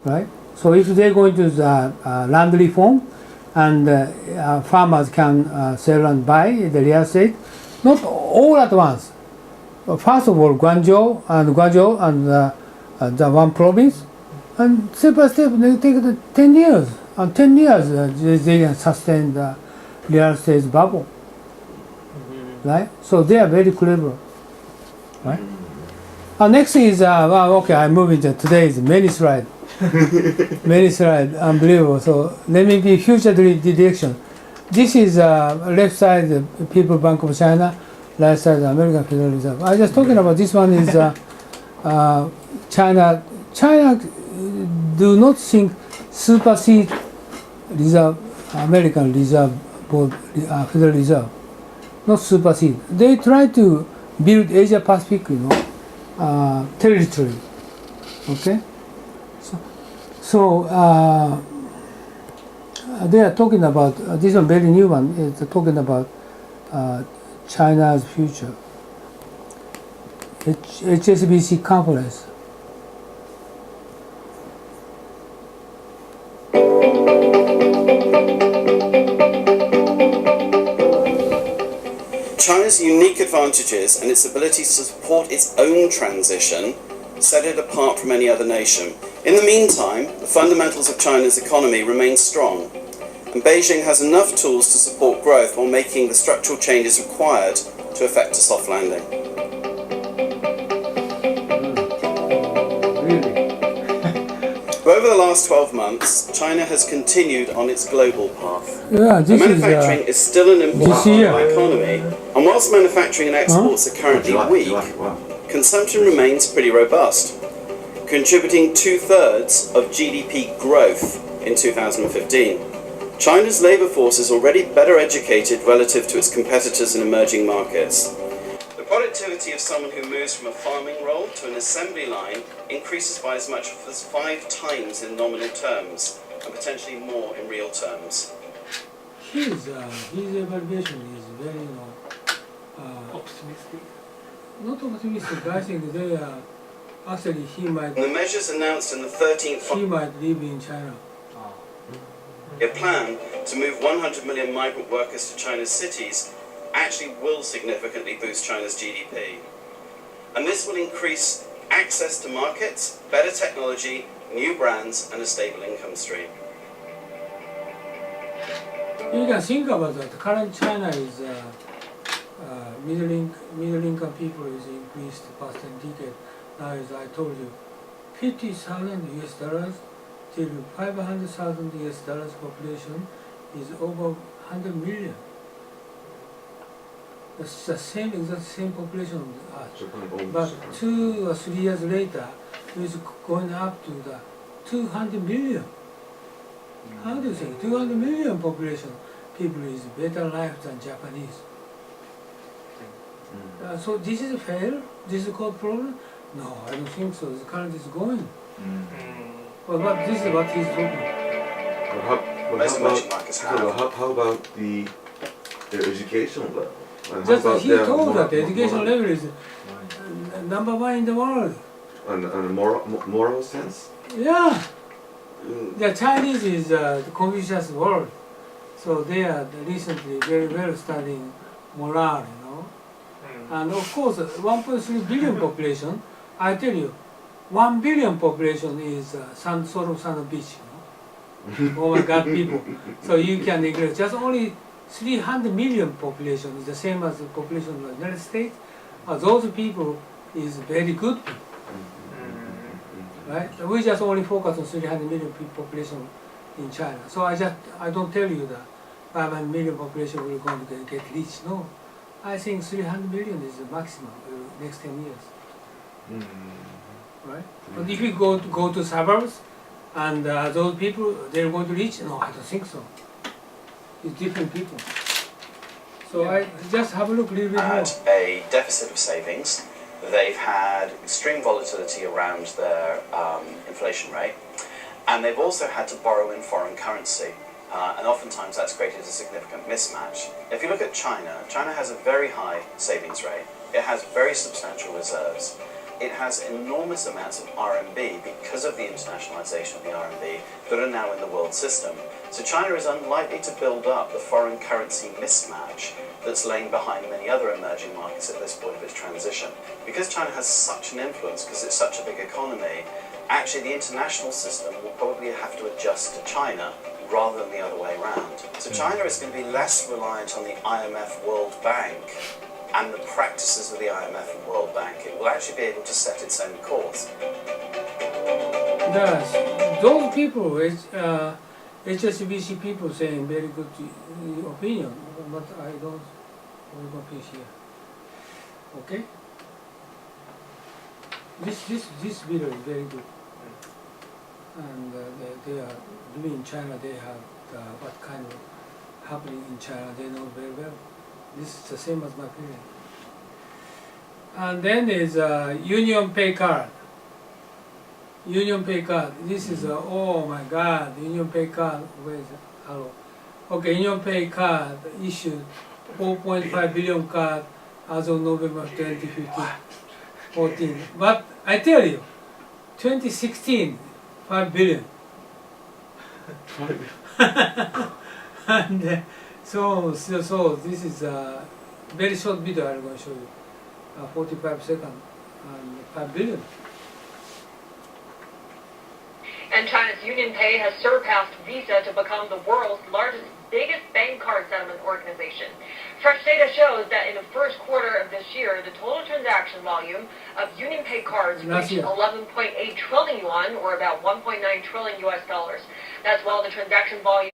right? So if they're going to the land reform and farmers can sell and buy the real estate, not all at once. First of all, Guangzhou and the one province, and step by step they take 10 years. And 10 years they can sustain the real estate bubble, right? So they are very clever, right? Next is, okay, I'm moving to today's many slide. Many slide, unbelievable. So let me be future direction. This is left side, the People Bank of China, right side, the American Federal Reserve. I just talking about this one is China. China do not think supersede Reserve, American Reserve Board, Federal Reserve, not supersede. They try to build Asia Pacific, territory. Okay. So they are talking about this one very new one is talking about China's future. HSBC conference. China's unique advantages and its ability to support its own transition set it apart from any other nation. In the meantime, the fundamentals of China's economy remain strong, and Beijing has enough tools to support growth while making the structural changes required to effect a soft landing. Over the last 12 months, China has continued on its global path. Yeah, manufacturing is still an important part of the economy, and whilst manufacturing and exports are currently weak, consumption remains pretty robust, contributing 2/3 of GDP growth in 2015. China's labour force is already better educated relative to its competitors in emerging markets. The productivity of someone who moves from a farming role to an assembly line increases by as much as 5 times in nominal terms, and potentially more in real terms. His evaluation is very, optimistic. not optimistic. I think they are actually he might. The measures announced in the 13th He might live in China. A plan to move 100 million migrant workers to China's cities actually will significantly boost China's GDP. And this will increase access to markets, better technology, new brands, and a stable income stream. You can think about that. Current China is middle income people is increased past 10 decades. Now, as I told you, $50,000 till $500,000 population is over 100 million. It's the exact same population of the Earth. But 2 or 3 years later, it's going up to the 200 million. How do you think? 200 million population people is better life than Japanese. So this is a fail? This is called problem? No, I don't think so. The current is going. But this is what he's talking. How about the education level? Just he told that the education level is number 1 in the world. And a moral sense? Yeah. The Chinese is the Confucius world. So they are recently very well studying morale, And of course, 1.3 billion population, I tell you, 1 billion population is sort of beach, Oh my God, people. So you can neglect. Just only 300 million population is the same as the population of the United States. Those people is very good people. Right? We just only focus on 300 million population in China. So I don't tell you that 500 million population will going to get rich. No. I think 300 million is the maximum next 10 years. Right? But if we go to suburbs and those people, they're going to reach? No, I don't think so. It's different people. So I just have a look a little bit more. Had a deficit of savings. They've had extreme volatility around their inflation rate, and they've also had to borrow in foreign currency. And oftentimes that's created a significant mismatch. If you look at China, China has a very high savings rate. It has very substantial reserves. it has enormous amounts of RMB because of the internationalization of the RMB that are now in the world system. So China is unlikely to build up the foreign currency mismatch that's laying behind many other emerging markets at this point of its transition. Because China has such an influence, because it's such a big economy, actually the international system will probably have to adjust to China rather than the other way around. So China is going to be less reliant on the IMF World Bank and the practices of the IMF and World Bank. It will actually be able to set its own course. Those people, HSBC people saying very good opinion, but I don't copy here. Okay? This video is very good. And they are living in China, they have what kind of happening in China, they know very well. This is the same as my opinion. And then is Union Pay card. Union Pay card. This is oh my God, Union Pay card. Where is it? Hello. Okay, Union Pay card issued 4.5 billion card as of November 2014. But I tell you, 2016, 5 billion. And so this is a very short video I'm going to show you, 45 seconds, and 5 billion. And China's UnionPay has surpassed Visa to become the world's biggest bank card settlement organization. Fresh data shows that in the first quarter of this year, the total transaction volume of UnionPay cards reached 11.8 trillion yuan, or about 1.9 trillion US dollars. That's while the transaction volume